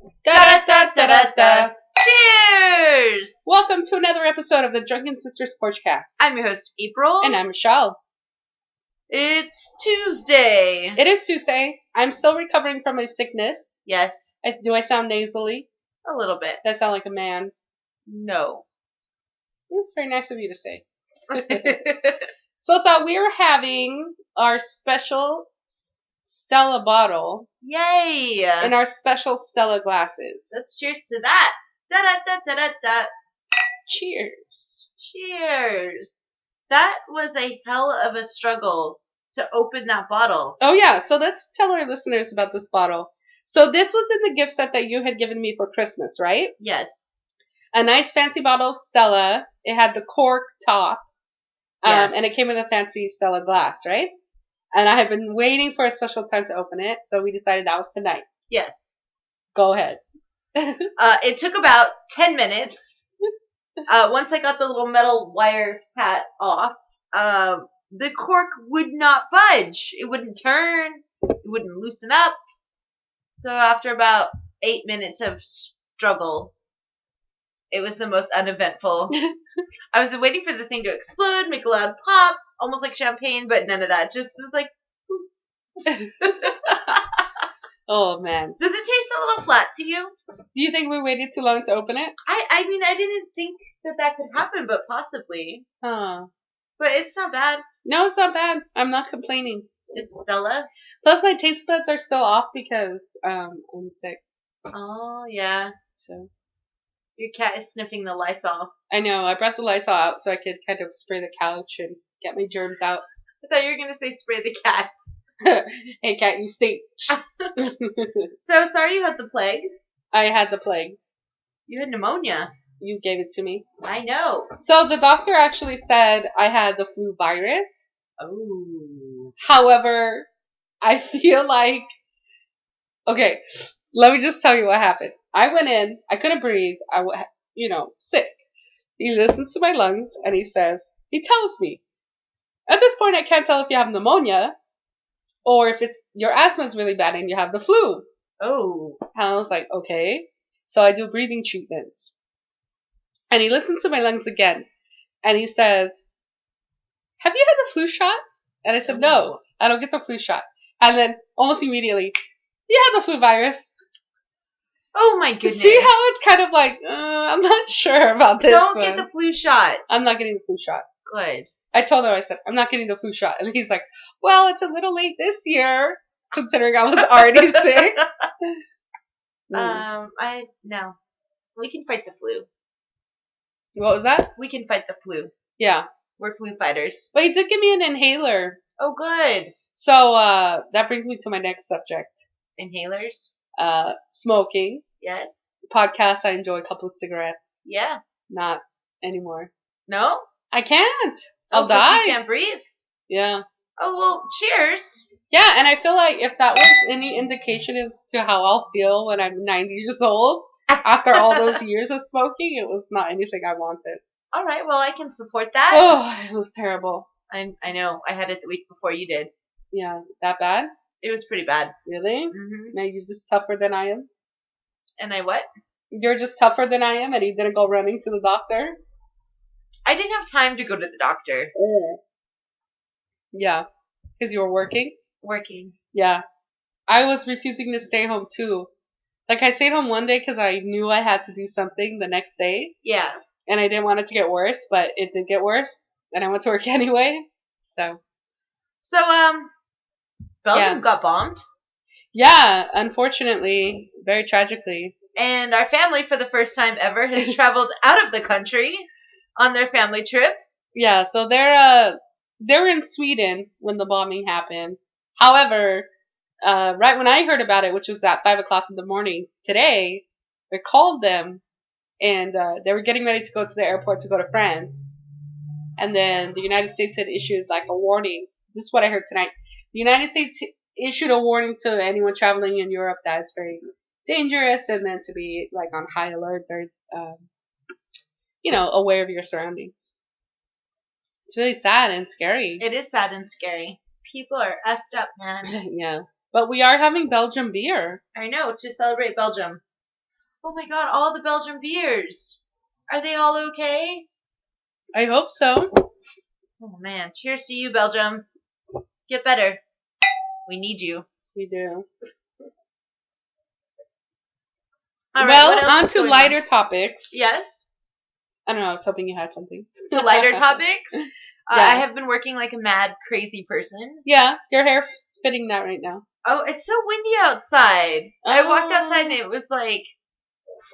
Da-da-da-da-da-da. Cheers! Welcome to another episode of the Drunken Sisters Porchcast. I'm your host, April. And I'm Michelle. It's Tuesday. It is Tuesday. I'm still recovering from my sickness. Yes, Do I sound nasally? a little bit. Does I sound like a man? No. It's very nice of you to say. So we are having our special Stella bottle Yay! in our special Stella glasses. Let's cheers to that. Da-da-da-da-da-da. Cheers. Cheers. That was a hell of a struggle to open that bottle. Oh yeah, so let's tell our listeners about this bottle. So this was in the gift set that you had given me for Christmas, right? Yes. A nice fancy bottle of Stella. It had the cork top. Yes. And it came with a fancy Stella glass, right? And I have been waiting for a special time to open it, so we decided that was tonight. Yes. Go ahead. It took about 10 minutes. Once I got the little metal wire hat off, the cork would not budge. It wouldn't turn. It wouldn't loosen up. So after about 8 minutes of struggle, it was the most uneventful. I was waiting for the thing to explode, make a loud pop, almost like champagne, but none of that. Just was like, Oh man. does it taste a little flat to you? Do you think we waited too long to open it? I mean, I didn't think that could happen, but possibly. Huh. But it's not bad. No, it's not bad. I'm not complaining. It's Stella. Plus my taste buds are still off because I'm sick. Oh, yeah. So Your cat is sniffing the Lysol. I know, I brought the Lysol out so I could kind of spray the couch and get my germs out. I thought you were going to say spray the cats. Hey cat, you stink. So sorry you had the plague. I had the plague. You had pneumonia. You gave it to me. I know. So the doctor actually said I had the flu virus. Oh. However, I feel like... Okay, let me just tell you what happened. I went in, I couldn't breathe, I was, sick. He listens to my lungs and he tells me, at this point I can't tell if you have pneumonia or if it's your asthma is really bad and you have the flu. Oh. And I was like, okay. So I do breathing treatments. And he listens to my lungs again. And he says, have you had the flu shot? And I said, no, I don't get the flu shot. And then almost immediately, you have the flu virus. Oh my goodness. See how it's kind of like, I'm not sure about this. Don't get the flu shot. I'm not getting the flu shot. Good. I told him, I said, I'm not getting the flu shot. And he's like, well, it's a little late this year, considering I was already sick. No. We can fight the flu. What was that? We can fight the flu. Yeah. We're flu fighters. But he did give me an inhaler. Oh, good. So, that brings me to my next subject. Inhalers? Smoking. Yes. Podcast, I enjoy a couple of cigarettes. Yeah. Not anymore. No? I can't. I'll 'cause die. You can't breathe? Yeah. Oh, well, cheers. Yeah, and I feel like if that was any indication as to how I'll feel when I'm 90 years old, after all those years of smoking, it was not anything I wanted. All right, well, I can support that. Oh, it was terrible. I know. I had it the week before you did. Yeah, that bad? It was pretty bad. Really? Mm-hmm. Man, you're just tougher than I am? And I what? You're just tougher than I am and you didn't go running to the doctor? I didn't have time to go to the doctor. Oh. Yeah. Because you were working? Working. Yeah. I was refusing to stay home too. Like I stayed home one day because I knew I had to do something the next day. Yeah. And I didn't want it to get worse, but it did get worse. And I went to work anyway. So, Belgium got bombed. Yeah, unfortunately, very tragically. And our family, for the first time ever, has traveled out of the country on their family trip. Yeah, so they were in Sweden when the bombing happened. However, right when I heard about it, which was at 5 o'clock in the morning today, I called them, and they were getting ready to go to the airport to go to France. And then the United States had issued like a warning. This is what I heard tonight. The United States issued a warning to anyone traveling in Europe that it's very dangerous and then to be like on high alert, very, aware of your surroundings. It's really sad and scary. It is sad and scary. People are effed up, man. Yeah. But we are having Belgian beer. I know, to celebrate Belgium. Oh my god, all the Belgian beers. Are they all okay? I hope so. Oh man, cheers to you, Belgium. Get better. We need you. We do. All right, Well, what else on is to going lighter on? topics. Yes? I don't know. I was hoping you had something. To lighter topics? Yeah. I have been working like a mad, crazy person. Yeah, your hair's spitting that right now. Oh, it's so windy outside. I walked outside and it was like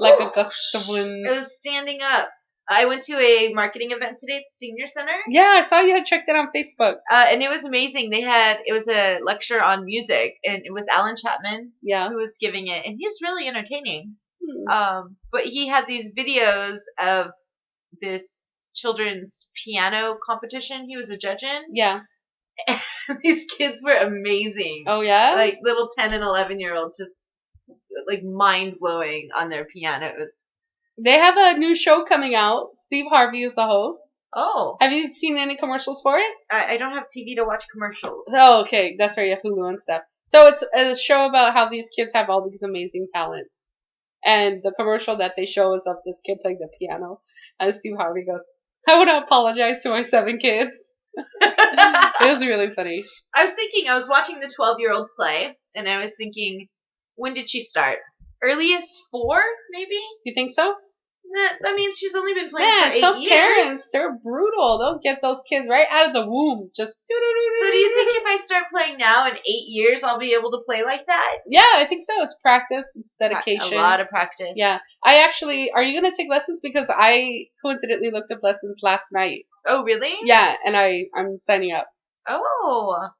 a gust of wind. It was standing up. I went to a marketing event today at the senior center. Yeah, I saw you had checked it on Facebook. And it was amazing. It was a lecture on music, and it was Alan Chapman who was giving it, and he's really entertaining. But he had these videos of this children's piano competition he was a judge in. Yeah. And these kids were amazing. Oh, yeah? Like little 10 and 11-year-olds, just like mind-blowing on their pianos. They have a new show coming out. Steve Harvey is the host. Oh. Have you seen any commercials for it? I don't have TV to watch commercials. Oh, okay. That's right. You have Hulu and stuff. So it's a show about how these kids have all these amazing talents. And the commercial that they show is of this kid playing the piano. And Steve Harvey goes, I want to apologize to my 7 kids. It was really funny. I was watching the 12-year-old play, and I was thinking, when did she start? Earliest 4, maybe? You think so? That means she's only been playing for 8 some years. Parents, they're brutal. They'll get those kids right out of the womb. Just So do you think if I start playing now in 8 years, I'll be able to play like that? Yeah, I think so. It's practice. It's dedication. A lot of practice. Yeah. Are you going to take lessons? Because I coincidentally looked up lessons last night. Oh, really? Yeah, and I'm signing up. Oh.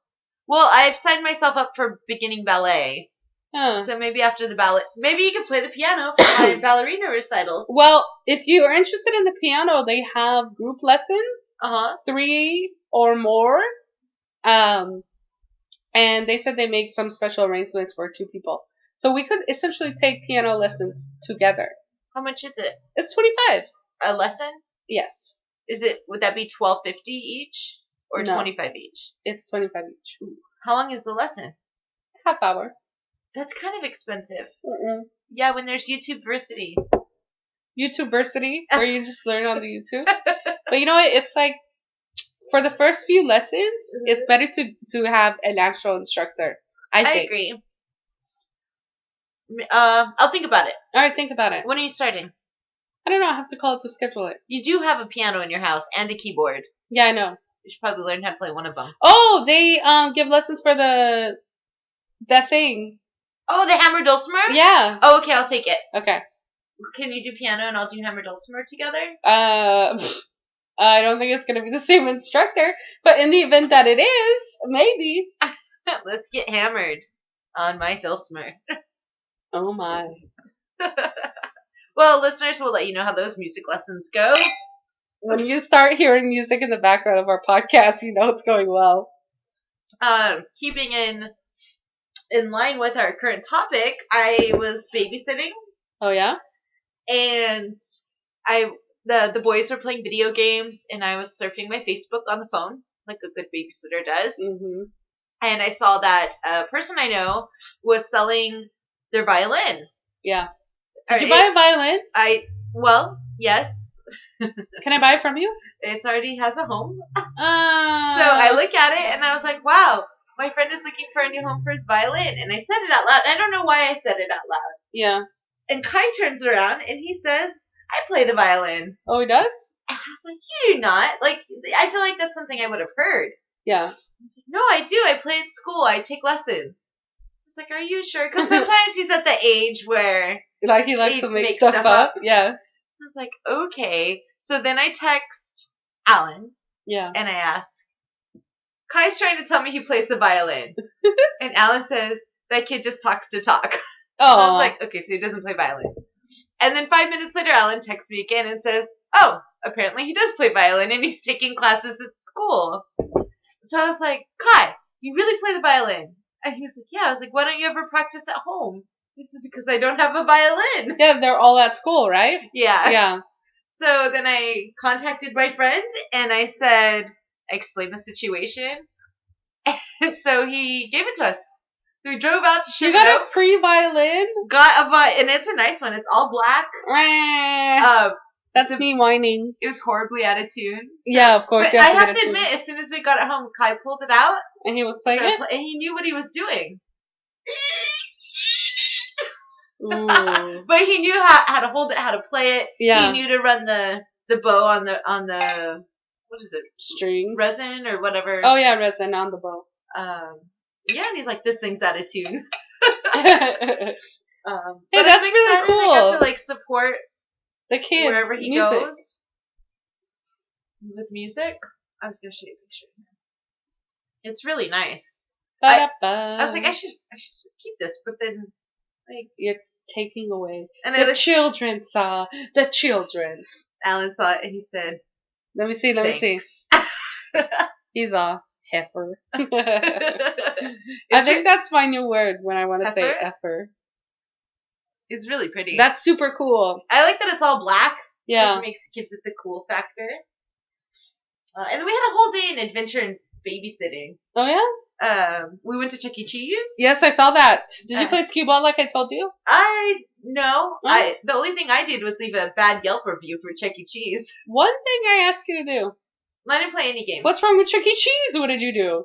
Well, I've signed myself up for beginning ballet. Huh. So maybe after the ballet, maybe you could play the piano for my ballerina recitals. Well, if you are interested in the piano, they have group lessons. 3 or more. And they said they make some special arrangements for 2 people. So we could essentially take piano lessons together. How much is it? It's $25. A lesson? Yes. Would that be $12.50 each? Or No. $25 each? It's $25 each. Ooh. How long is the lesson? Half hour. That's kind of expensive. Mm-mm. Yeah, when there's YouTubeversity. YouTubeversity, where you just learn on the YouTube. But you know what? It's like, for the first few lessons, it's better to have an actual instructor. I think. Agree. I'll think about it. All right, think about it. When are you starting? I don't know. I have to call it to schedule it. You do have a piano in your house and a keyboard. Yeah, I know. You should probably learn how to play one of them. Oh, they give lessons for that thing. Oh, the hammer dulcimer? Yeah. Oh, okay, I'll take it. Okay. Can you do piano and I'll do hammer dulcimer together? I don't think it's going to be the same instructor, but in the event that it is, maybe. Let's get hammered on my dulcimer. Oh my. Well, listeners, we'll let you know how those music lessons go. When you start hearing music in the background of our podcast, you know it's going well. Keeping in line with our current topic, I was babysitting. Oh yeah? And the boys were playing video games, and I was surfing my Facebook on the phone, like a good babysitter does. Mm-hmm. And I saw that a person I know was selling their violin. Yeah. Did you buy a violin? Well, yes. Can I buy it from you? It already has a home. So I look at it, and I was like, wow, my friend is looking for a new home for his violin. And I said it out loud. I don't know why I said it out loud. Yeah. And Kai turns around, and he says, I play the violin. Oh, he does? And I was like, you do not. Like, I feel like that's something I would have heard. Yeah. He's like, no, I do. I play at school. I take lessons. I was like, are you sure? Because sometimes he's at the age where... Like he likes to make stuff up. Yeah. I was like, okay. So then I text Alan. Yeah. And I ask, Kai's trying to tell me he plays the violin. And Alan says, that kid just talks to talk. Oh. So I was like, okay, so he doesn't play violin. And then 5 minutes later, Alan texts me again and says, oh, apparently he does play violin and he's taking classes at school. So I was like, Kai, you really play the violin? And he was like, yeah. I was like, why don't you ever practice at home? This is because I don't have a violin. Yeah, they're all at school, right? Yeah. Yeah. So then I contacted my friend and I explained the situation. And so he gave it to us. So we drove out to You Sherman got a Oaks. free violin? Got a violin, and it's a nice one. It's all black. That's me whining. It was horribly out of tune. So, yeah, of course. But I have to admit, as soon as we got it home, Kai pulled it out. And he was playing it? And he knew what he was doing. But he knew how to hold it, how to play it. Yeah. He knew to run the bow on the what is it? Strings. Resin or whatever. Oh yeah, resin on the bow. Yeah, and he's like, this thing's out of tune. Hey, but that's really cool. I got to like support the kid wherever he goes with music. I was gonna show you a picture. It's really nice. I was like, I should just keep this, but then like you're taking away. And the children saw the children. Alan saw it and he said, "Let me see. Let me see." He's a heifer. I think that's my new word when I want to say heifer. It's really pretty. That's super cool. I like that it's all black. Yeah. It gives it the cool factor. And then we had a whole day in adventure and babysitting. Oh yeah? We went to Chuck E. Cheese. Yes, I saw that. Did you play skee ball like I told you? No. The only thing I did was leave a bad Yelp review for Chuck E. Cheese. One thing I asked you to do. I didn't play any games. What's wrong with Chuck E. Cheese? What did you do?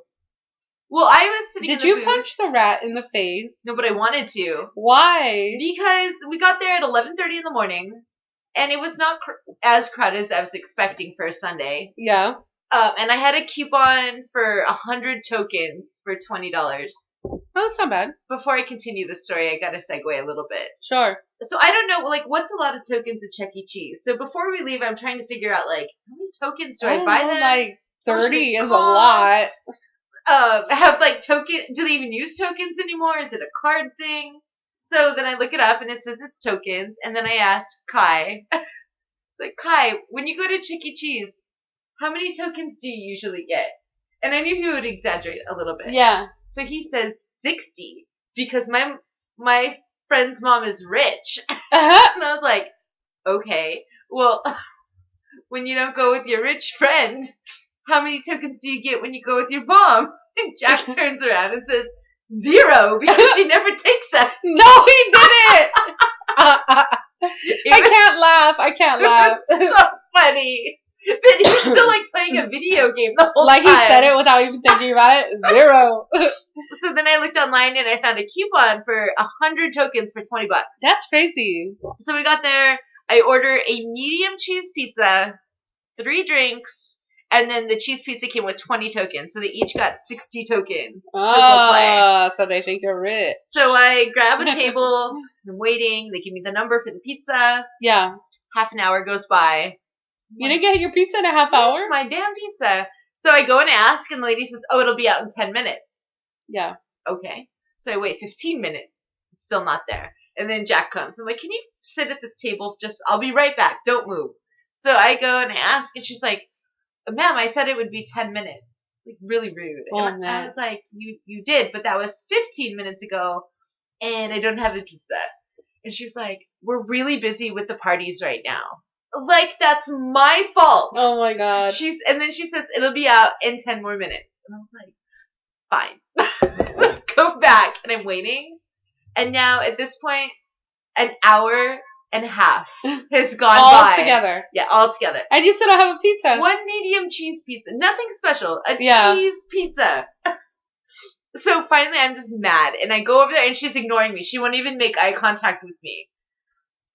Well, I was sitting in the booth. Did you punch the rat in the face? No, but I wanted to. Why? Because we got there at 11:30 in the morning, and it was not as crowded as I was expecting for a Sunday. Yeah. And I had a coupon for 100 tokens for $20. Oh, that's not bad. Before I continue the story, I gotta segue a little bit. Sure. So I don't know, like, what's a lot of tokens at Chuck E. Cheese? So before we leave, I'm trying to figure out, like, how many tokens do I buy them? Like 30 is a lot. Have like token? Do they even use tokens anymore? Is it a card thing? So then I look it up and it says it's tokens. And then I ask Kai. It's like, Kai, when you go to Chuck E. Cheese, how many tokens do you usually get? And I knew he would exaggerate a little bit. Yeah. So he says 60 because my friend's mom is rich. Uh-huh. And I was like, okay, well, when you don't go with your rich friend, how many tokens do you get when you go with your mom? And Jack turns around and says, 0, because she never takes us. No, he didn't! I can't laugh. It was so funny. But he was still like playing a video game the whole time. Like he said it without even thinking about it. 0. So then I looked online and I found a coupon for 100 tokens for $20. That's crazy. So we got there. I ordered a medium cheese pizza, 3 drinks, and then the cheese pizza came with 20 tokens. So they each got 60 tokens to go play. So they think you're rich. So I grab a table. I'm waiting. They give me the number for the pizza. Yeah. Half an hour goes by. You didn't get your pizza in a half hour? Where's my damn pizza? So I go and ask, and the lady says, oh, it'll be out in 10 minutes. Yeah. Okay. So I wait 15 minutes. It's still not there. And then Jack comes. I'm like, can you sit at this table? I'll be right back. Don't move. So I go and I ask, and she's like, ma'am, I said it would be 10 minutes. Like, really rude. Oh, and man. I was like, you did, but that was 15 minutes ago, and I don't have a pizza. And she was like, we're really busy with the parties right now. Like, that's my fault. Oh, my God. And then she says, it'll be out in 10 more minutes. And I was like, fine. So I go back, and I'm waiting. And now, at this point, an hour and a half has gone by. All together. Yeah, all together. And you still don't have a pizza. 1 medium cheese pizza. Nothing special. A cheese pizza. So finally I'm just mad. And I go over there and she's ignoring me. She won't even make eye contact with me.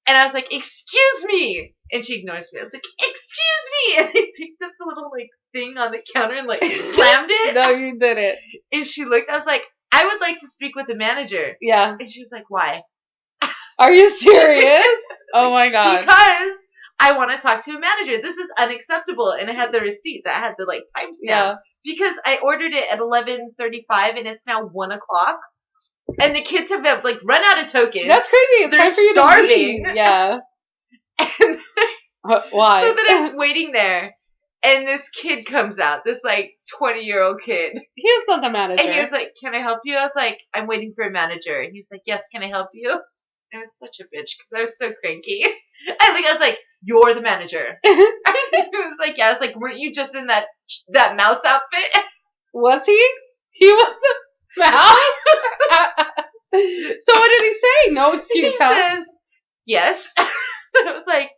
And I was like, excuse me. And she ignores me. I was like, excuse me. And I picked up the little like thing on the counter and like slammed it. No, you didn't. And she looked. I was like, I would like to speak with the manager. Yeah. And she was like, why? Are you serious? Oh my God. Because I want to talk to a manager. This is unacceptable. And I had the receipt that had the like timestamp. Yeah. Because I ordered it at 11:35 and it's now 1 o'clock. And the kids have like run out of tokens. That's crazy. It's They're time for you starving. to leave. Yeah. And why? So then I'm waiting there. And this kid comes out. This like 20-year-old kid. He was not the manager. And he was like, can I help you? I was like, I'm waiting for a manager. And he's like, yes, can I help you? I was such a bitch because I was so cranky. I was like, you're the manager. He was like, yeah. I was like, weren't you just in that mouse outfit? Was he? He was. How? So what did he say? No excuse, He huh? says, yes. And I was like,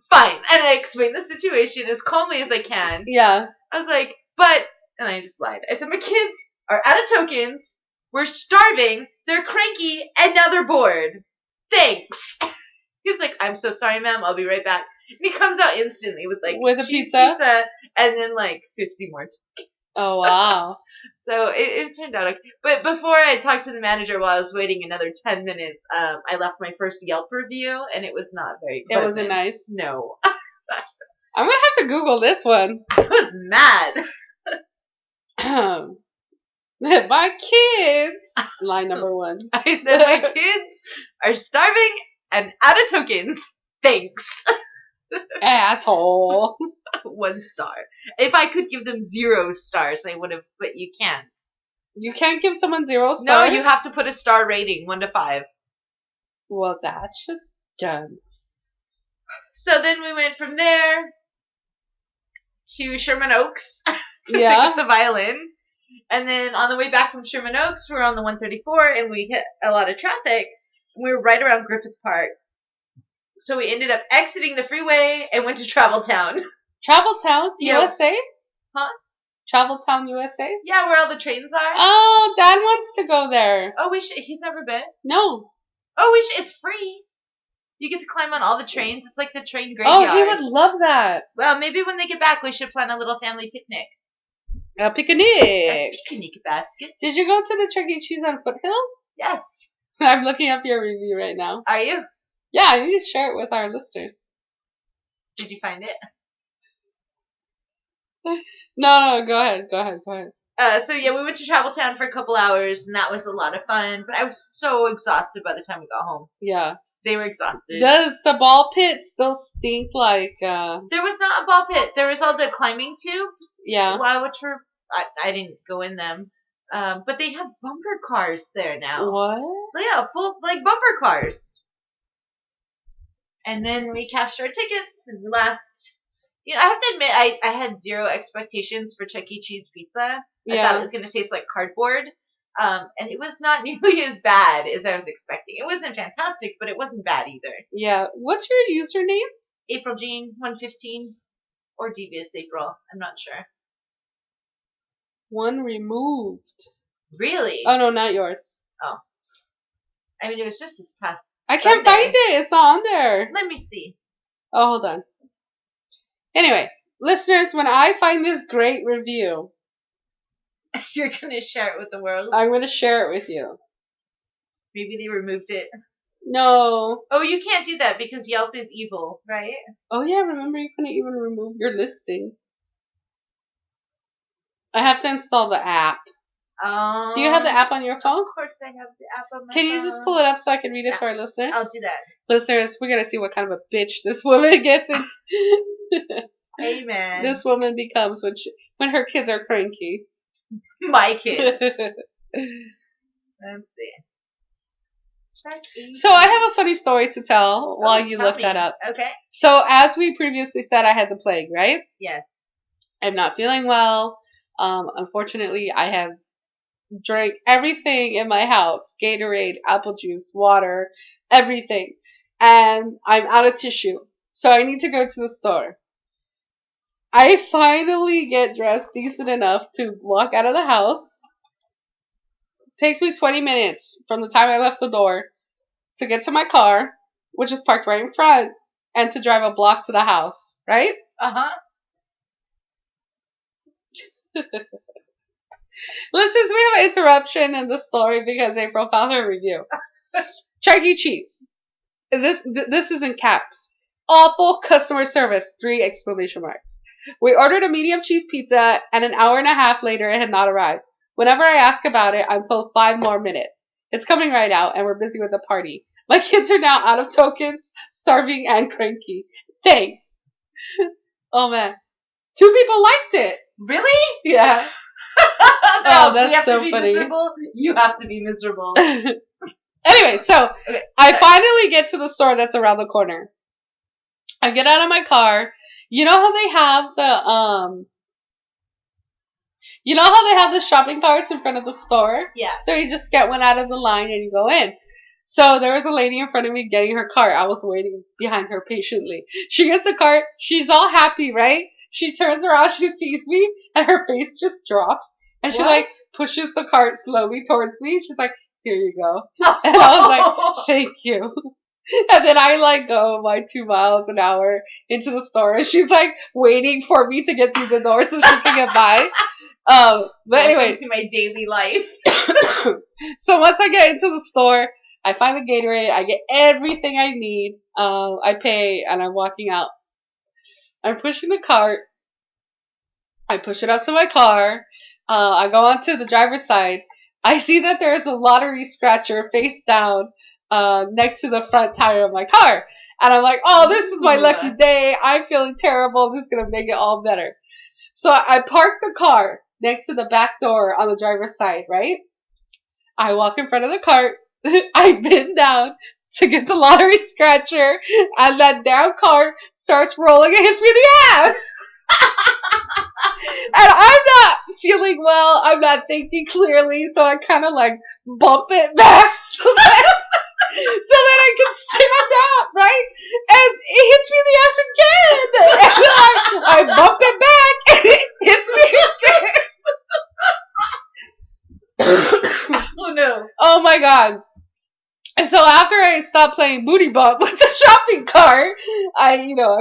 fine. And I explained the situation as calmly as I can. Yeah. I was like, but, and I just lied. I said, my kids are out of tokens. We're starving. They're cranky. And now they're bored. Thanks. He's like, I'm so sorry, ma'am. I'll be right back. And he comes out instantly with like With a cheese pizza? and then like 50 more. Oh, wow. So it turned out okay. But before I talked to the manager while I was waiting another 10 minutes, I left my first Yelp review and it was not very It pleasant. wasn't nice? No. I'm gonna have to Google this one. I was mad. My kids. Line number 1. I said, my kids are starving and out of tokens. Thanks. Asshole. 1 star. If I could give them 0 stars, I would have, but you can't. You can't give someone 0 stars? No, you have to put a star rating, 1 to 5. Well, that's just dumb. So then we went from there to Sherman Oaks to pick Yeah. up the violin. And then on the way back from Sherman Oaks, we were on the 134 and we hit a lot of traffic. We were right around Griffith Park. So we ended up exiting the freeway and went to Travel Town. Travel Town, Yeah. USA? Huh? Travel Town, USA? Yeah, where all the trains are. Oh, Dad wants to go there. Oh, he's never been. No. Oh, it's free. You get to climb on all the trains. It's like the train Oh, graveyard. he would love that. Well, maybe when they get back, we should plan a little family picnic. A picnic. A picnic basket. Did you go to the Chuck E. Cheese on Foothill? Yes. I'm looking up your review right now. Are you? Yeah, you need to share it with our listeners. Did you find it? No, go ahead. So yeah, we went to Travel Town for a couple hours, and that was a lot of fun. But I was so exhausted by the time we got home. Yeah. They were exhausted. Does the ball pit still stink like? There was not a ball pit. There was all the climbing tubes. Yeah. Which were I didn't go in them. But they have bumper cars there now. What? Yeah, full like bumper cars. And then we cashed our tickets and left. You know, I have to admit, I had 0 expectations for Chuck E. Cheese pizza. I thought it was going to taste like cardboard. And it was not nearly as bad as I was expecting. It wasn't fantastic, but it wasn't bad either. Yeah. What's your username? April Jean 115 or Devious April. I'm not sure. 1 removed. Really? Oh no, not yours. Oh. I mean, it was just this past I can't Sunday. find it. It's not on there. Let me see. Oh, hold on. Anyway, listeners, when I find this great review, You're going to share it with the world? I'm going to share it with you. Maybe they removed it. No. Oh, you can't do that because Yelp is evil, right? Oh yeah, remember you couldn't even remove your listing. I have to install the app. Do you have the app on your phone? Of course I have the app on my Can phone. you just pull it up so I can read it to our listeners? I'll do that. Listeners, we're going to see what kind of a bitch this woman gets into. Amen. This woman becomes when her kids are cranky. My kids. Let's see. So I have a funny story to tell while you look that up. Okay. So as we previously said, I had the plague, right? Yes. I'm not feeling well. Unfortunately, I have drank everything in my house. Gatorade, apple juice, water, everything. And I'm out of tissue. So I need to go to the store. I finally get dressed decent enough to walk out of the house. Takes me 20 minutes from the time I left the door to get to my car, which is parked right in front, and to drive a block to the house, right? Uh-huh. Listeners, we have an interruption in the story because April found her review. Chuck E. Cheese. This is in caps. Awful customer service, 3 exclamation marks. We ordered a medium cheese pizza, and an hour and a half later it had not arrived. Whenever I ask about it, I'm told 5 more minutes. It's coming right out, and we're busy with the party. My kids are now out of tokens, starving, and cranky. Thanks. Oh, man. 2 people liked it. Really? Yeah. No, that's we have so to be funny. miserable. You have to be miserable. Anyway, so Okay, I finally get to the store that's around the corner. I get out of my car. You know how they have You know how they have the shopping carts in front of the store? Yeah. So you just get one out of the line and you go in. So there was a lady in front of me getting her cart. I was waiting behind her patiently. She gets a cart. She's all happy, right? She turns around, she sees me, and her face just drops. And she like pushes the cart slowly towards me. She's like, here you go. And I was like, thank you. And then I like go my 2 miles an hour into the store, and she's like waiting for me to get through the door so she can get by. But anyway, to my daily life. so once I get into the store, I find the Gatorade. I get everything I need. I pay, and I'm walking out. I'm pushing the cart. I push it up to my car. I go onto the driver's side. I see that there's a lottery scratcher face down next to the front tire of my car. And I'm like, oh, this is my lucky day. I'm feeling terrible. This is going to make it all better. So I park the car next to the back door on the driver's side, right? I walk in front of the cart. I bend down to get the lottery scratcher. And that damn car starts rolling and hits me in the ass. And I'm not feeling well. I'm not thinking clearly, so I kind of like bump it back so that I can stand up, right? And it hits me in the ass again. And I bump it back, and it hits me again. Oh no! Oh my god! And so after I stopped playing booty bump with the shopping cart, I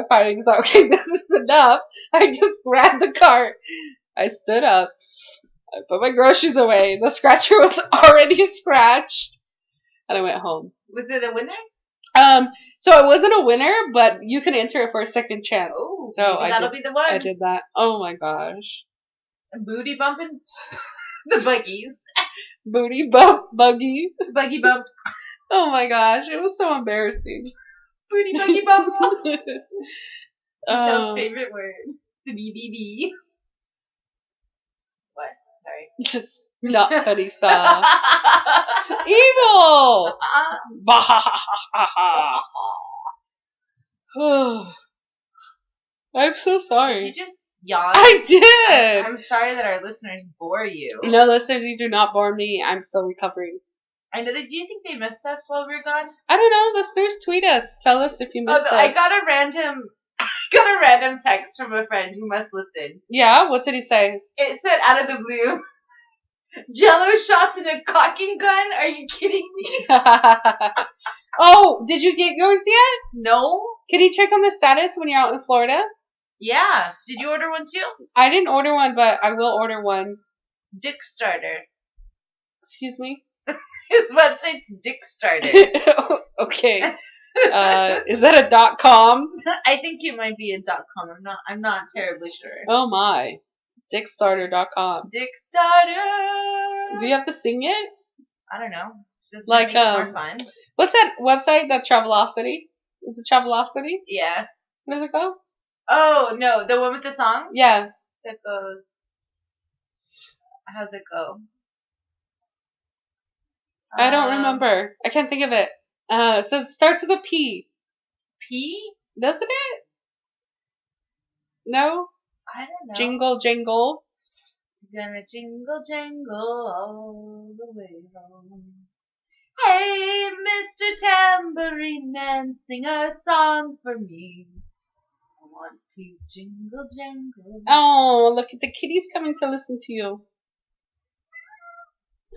finally was like, okay, this is enough. I just grabbed the cart. I stood up. I put my groceries away. The scratcher was already scratched. And I went home. Was it a winner? So it wasn't a winner, but you can enter it for a second chance. Oh, so that'll be the one. I did that. Oh my gosh. Booty bumping the buggies. Booty bump buggy. Buggy bump. Oh my gosh, it was so embarrassing. Booty buggy bump. Michelle's favorite word. The BBB. What? Sorry. Not funny sauce. Evil! I'm so sorry. Did you just yawn? I did! I'm sorry that our listeners bore you. No, listeners, you do not bore me. I'm still recovering. I know that. Do you think they missed us while we were gone? I don't know. Listeners, tweet us. Tell us if you missed us. I got a random text from a friend who must listen. Yeah? What did he say? It said out of the blue, Jello shots in a cocking gun? Are you kidding me? Oh, did you get yours yet? No. Can you check on the status when you're out in Florida? Yeah. Did you order one too? I didn't order one, but I will order one. Dick Starter. Excuse me? His website's Dick Starter. Okay. Is that a .com? I think it might be a .com. I'm not terribly sure. Oh my. Dickstarter.com. Dick Starter. Do you have to sing it? I don't know. Does it like make it more fun? What's that website? That Travelocity? Is it Travelocity? Yeah. What does it go? Oh no, the one with the song? Yeah. That goes. How's it go? I don't remember. I can't think of it. So it starts with a P. P? Doesn't it? No? I don't know. Jingle, jingle. Gonna jingle, jangle all the way home. Hey, Mr. Tambourine Man, sing a song for me. I want to jingle, jangle. Oh, look at the kitties coming to listen to you.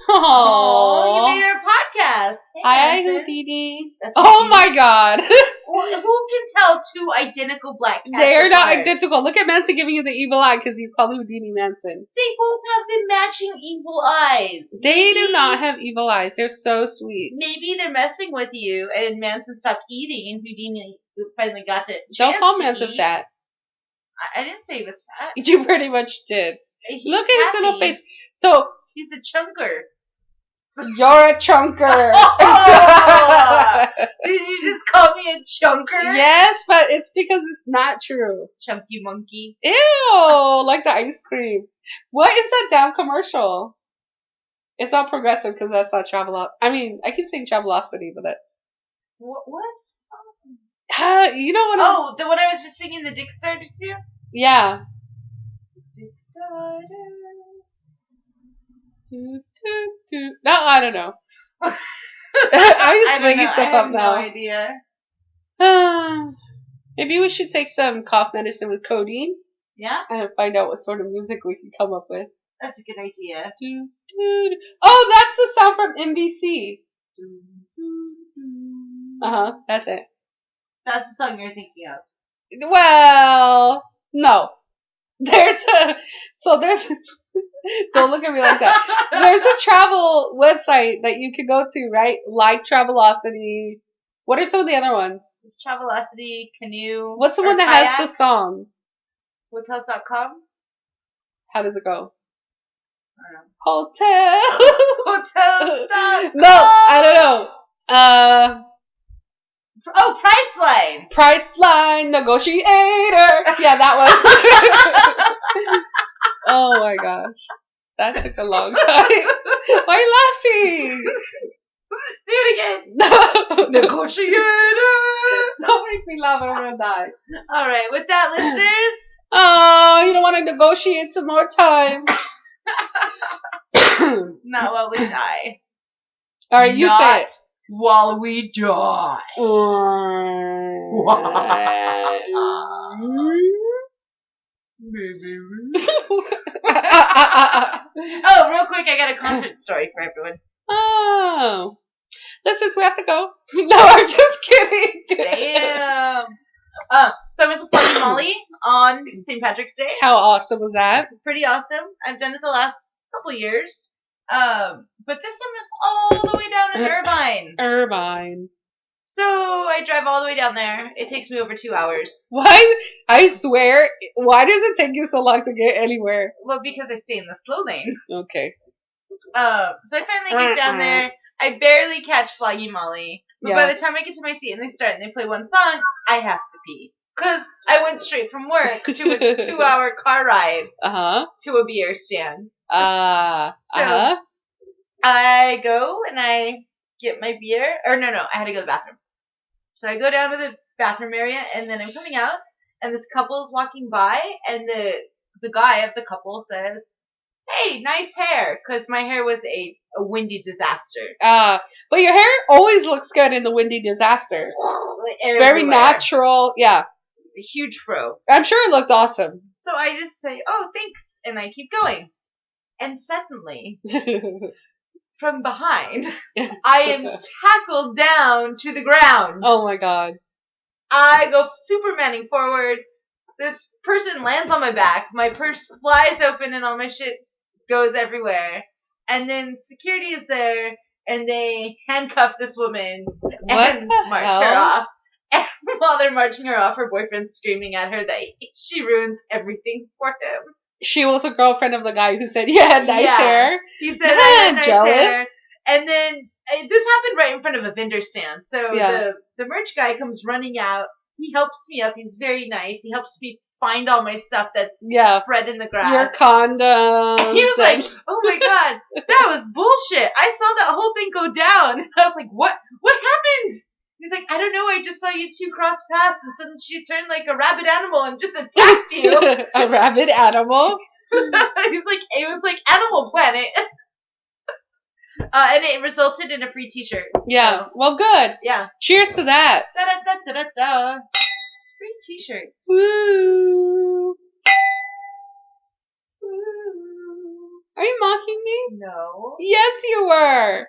Oh, you made our podcast. Hey, hi, Manson. Houdini. That's Oh cute. my god. Well, who can tell two identical black cats They're not apart? identical. Look at Manson giving you the evil eye because you call Houdini Manson. They both have the matching evil eyes. They do not have evil eyes. They're so sweet. Maybe they're messing with you, and Manson stopped eating, and Houdini finally got to. Don't call Manson fat. I didn't say he was fat. You pretty much did. He's Look at his happy. little face. So He's a chunker. you're a chunker. Oh! Did you just call me a chunker? Yes, but it's because it's not true. Chunky monkey. Ew, like the ice cream. What is that damn commercial? It's all progressive because that's not I mean, I keep saying Travelocity, but that's... What? You know what? Oh, the one I was just singing the Dick Starter to? Yeah. Dick Starter. No, I don't know. I'm just making stuff up no now. idea. Maybe we should take some cough medicine with codeine Yeah, and find out what sort of music we can come up with. that's a good idea. Oh, that's the sound from NBC. That's it. That's the song you're thinking of. Well, no. There's don't look at me like that. There's a travel website that you can go to, right? Like Travelocity. What are some of the other ones? There's Travelocity, Canoe. What's the or one that kayak? has the song? Hotels.com? How does it go? I don't know. Hotel. Hotels.com! No, I don't know. Oh, Priceline! Priceline Negotiator. Yeah, that one. Oh my gosh. That took a long time. Why are you laughing? Do it again. No. Negotiator! Don't make me laugh. I'm gonna die. Alright, with that, listeners. Oh, you don't want to negotiate some more time. Not while we die. Alright, you say it. While we die. Oh, real quick, I got a concert story for everyone. Oh. Listeners, we have to go. No, I'm just kidding. Damn. So I went to Flaggy Molly on St. Patrick's Day. How awesome was that? Pretty awesome. I've done it the last couple years. But this time was all the way down in Irvine. Irvine. So I drive all the way down there. It takes me over 2 hours. Why? I swear, why does it take you so long to get anywhere? Well, because I stay in the slow lane. Okay. So I finally get down there. I barely catch Flaggy Molly. But by the time I get to my seat and they start and they play one song, I have to pee. Because I went straight from work to a 2-hour car ride to a beer stand. So I go and I get my beer. Or no, I had to go to the bathroom. So I go down to the bathroom area and then I'm coming out and this couple is walking by and the guy of the couple says, "Hey, nice hair," because my hair was a windy disaster. But your hair always looks good in the windy disasters. Very natural. Yeah. A huge fro. I'm sure it looked awesome. So I just say, "Oh, thanks," and I keep going. And suddenly, from behind, I am tackled down to the ground. Oh my god. I go Supermaning forward. This person lands on my back. My purse flies open and all my shit goes everywhere. And then security is there and they handcuff this woman and march her off. And while they're marching her off, her boyfriend's screaming at her that she ruins everything for him. She was a girlfriend of the guy who said, "Yeah, nice hair." He said, "I had nice hair." And then this happened right in front of a vendor stand. So the merch guy comes running out. He helps me up. He's very nice. He helps me find all my stuff that's spread in the grass. Your condoms. And he was like, "Oh my god, that was bullshit. I saw that whole thing go down." And I was like, What happened?" He's like, "I don't know. I just saw you two cross paths and suddenly she turned like a rabid animal and just attacked you." A rabid animal? He's like, "It was like Animal Planet." And it resulted in a free t-shirt. Yeah. So, well, good. Yeah. Cheers to that. Da-da-da-da-da-da. Free t-shirts. Woo. Are you mocking me? No. Yes, you were.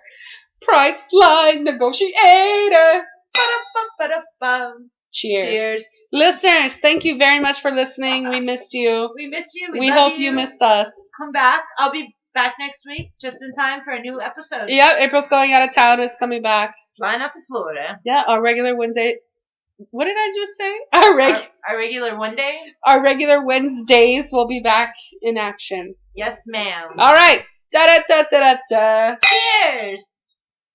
Priceline Negotiator. Ba-da-ba-ba-da-bum. Cheers. Listeners, thank you very much for listening. We missed you. We missed you. We hope you missed us. Come back. I'll be back next week, just in time for a new episode. Yep, April's going out of town. It's coming back. Flying out to Florida. Yeah, our regular Wednesday. What did I just say? Our regular one day? Our regular Wednesdays will be back in action. Yes, ma'am. All right. Da-da-da-da-da-da. Cheers.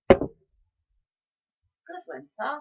Good one, Saw.